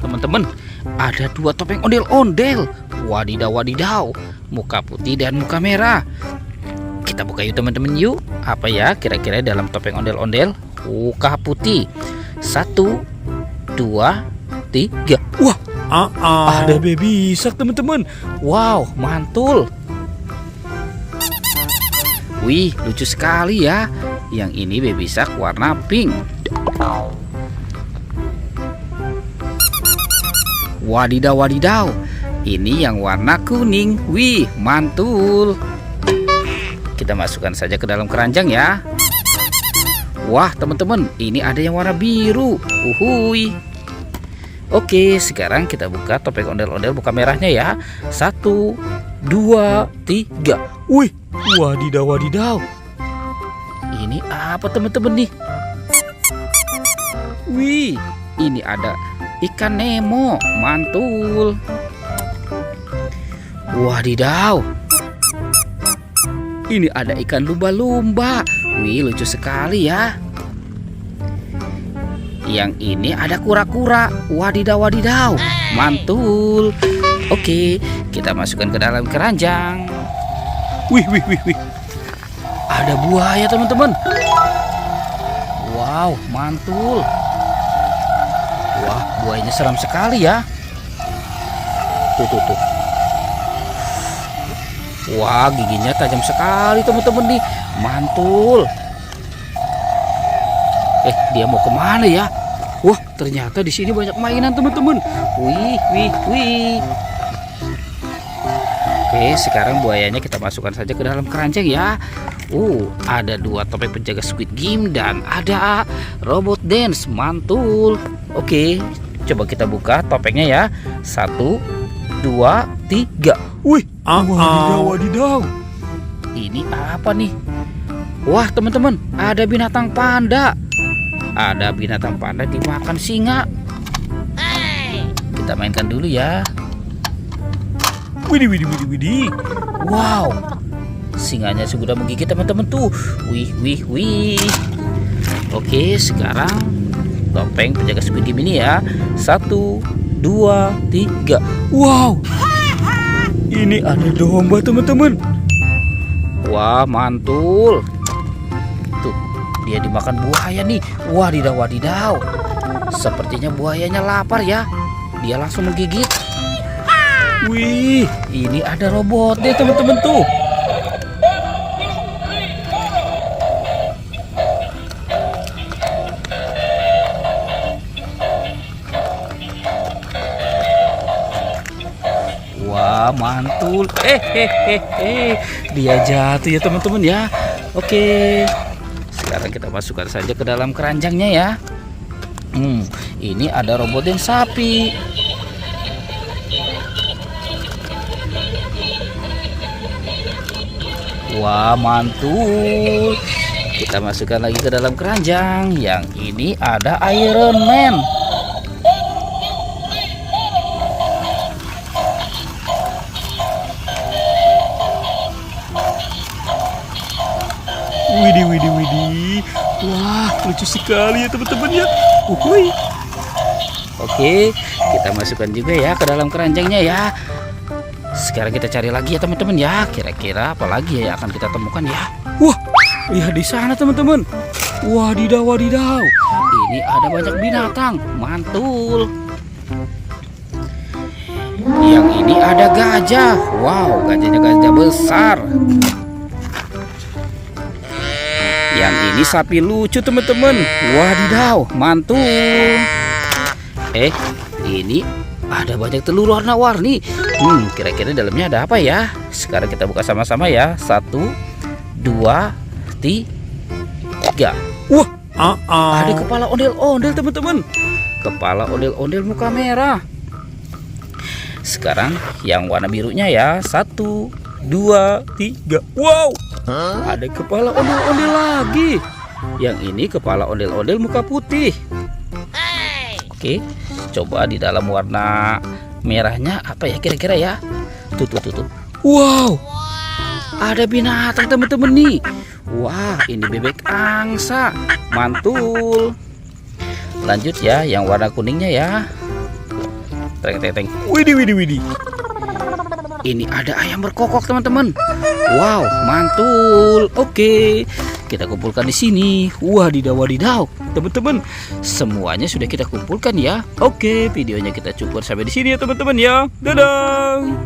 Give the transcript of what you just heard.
teman-teman, ada dua topeng ondel-ondel. Wadidaw, wadidaw, muka putih dan muka merah. Kita buka yuk teman-teman yuk. Apa ya kira-kira dalam topeng ondel-ondel? Muka putih. 1, 2, 3. Wah, ada baby shark teman-teman. Wow, mantul. Wih, lucu sekali ya. Yang ini baby shark warna pink. Wadidaw, wadidaw, ini yang warna kuning. Wih, mantul. Kita masukkan saja ke dalam keranjang ya. Wah teman-teman, ini ada yang warna biru. Uhuy. Oke, sekarang kita buka topeng ondel-ondel muka merahnya ya. 1, 2, 3. Wih, wadidaw, wadidaw. Ini apa teman-teman nih? Wih, ini ada ikan Nemo, mantul. Wadidaw, ini ada ikan lumba-lumba. Wih, lucu sekali ya. Yang ini ada kura-kura. Wadidaw, wadidaw, mantul. Oke, kita masukkan ke dalam keranjang. Wih, wih, wih, wih. Ada buaya teman-teman. Wow, mantul. Wah, buayanya seram sekali ya. Tuh, tuh, tuh. Wah, giginya tajam sekali teman-teman nih. Mantul. Dia mau kemana ya? Wah, ternyata di sini banyak mainan teman-teman. Wih, wih, wih. Oke, sekarang buayanya kita masukkan saja ke dalam keranjang ya. Ada dua topeng penjaga Squid Game dan ada robot dance, mantul. Oke, coba kita buka topengnya ya. 1, 2, 3. Wih, wadidaw, wadidaw. Ini apa nih? Wah teman-teman, ada binatang panda. Ada binatang panda dimakan singa. Kita mainkan dulu ya. Widih, widih, widih, widih. Wow, singanya sudah menggigit teman-teman tuh. Wih, wih, wih. Oke, sekarang topeng penjaga Squid Game ini ya. 1, 2, 3. Wow, ini ada domba teman-teman. Wah, mantul. Tuh, dia dimakan buaya nih. Wadidaw, wadidaw. Sepertinya buayanya lapar ya. Dia langsung menggigit. Wih, ini ada robotnya teman-teman tuh. Wah, mantul. Dia jatuh ya teman-teman ya. Oke, sekarang kita masukkan saja ke dalam keranjangnya ya. Ini ada robot dan sapi. Wah, mantul. Kita masukkan lagi ke dalam keranjang. Yang ini ada Iron Man. Widih, widih, widih. Wah, lucu sekali ya teman-teman ya. Uhuy. Oke, kita masukkan juga ya ke dalam keranjangnya ya. Sekarang kita cari lagi ya teman-teman ya. Kira-kira apa lagi ya yang akan kita temukan ya. Wah, lihat di sana teman-teman. Wadidaw, wadidaw. Ini ada banyak binatang. Mantul. Yang ini ada gajah. Wow, gajahnya gajah besar. Yang ini sapi lucu teman-teman. Wadidaw, mantul. Ini ada banyak telur warna-warni. Kira-kira dalamnya ada apa ya? Sekarang kita buka sama-sama ya. 1, 2, 3. Wah, ada kepala ondel-ondel teman-teman. Kepala ondel-ondel muka merah. Sekarang yang warna birunya ya. 1, 2, 3. Wow, ada kepala ondel-ondel lagi. Yang ini kepala ondel-ondel muka putih. Oke, coba di dalam warna merahnya apa ya kira-kira ya. Tuh, tuh, tuh, tuh. Wow, ada binatang teman-teman nih. Wah, ini bebek angsa. Mantul. Lanjut ya, yang warna kuningnya ya. Teng teng teng. Widih widih widih. Ini ada ayam berkokok teman-teman. Wow, mantul. Oke, kita kumpulkan di sini. Wadidaw wadidaw. Teman-teman, semuanya sudah kita kumpulkan ya. Oke, videonya kita cukup sampai di sini ya teman-teman ya. Dadah.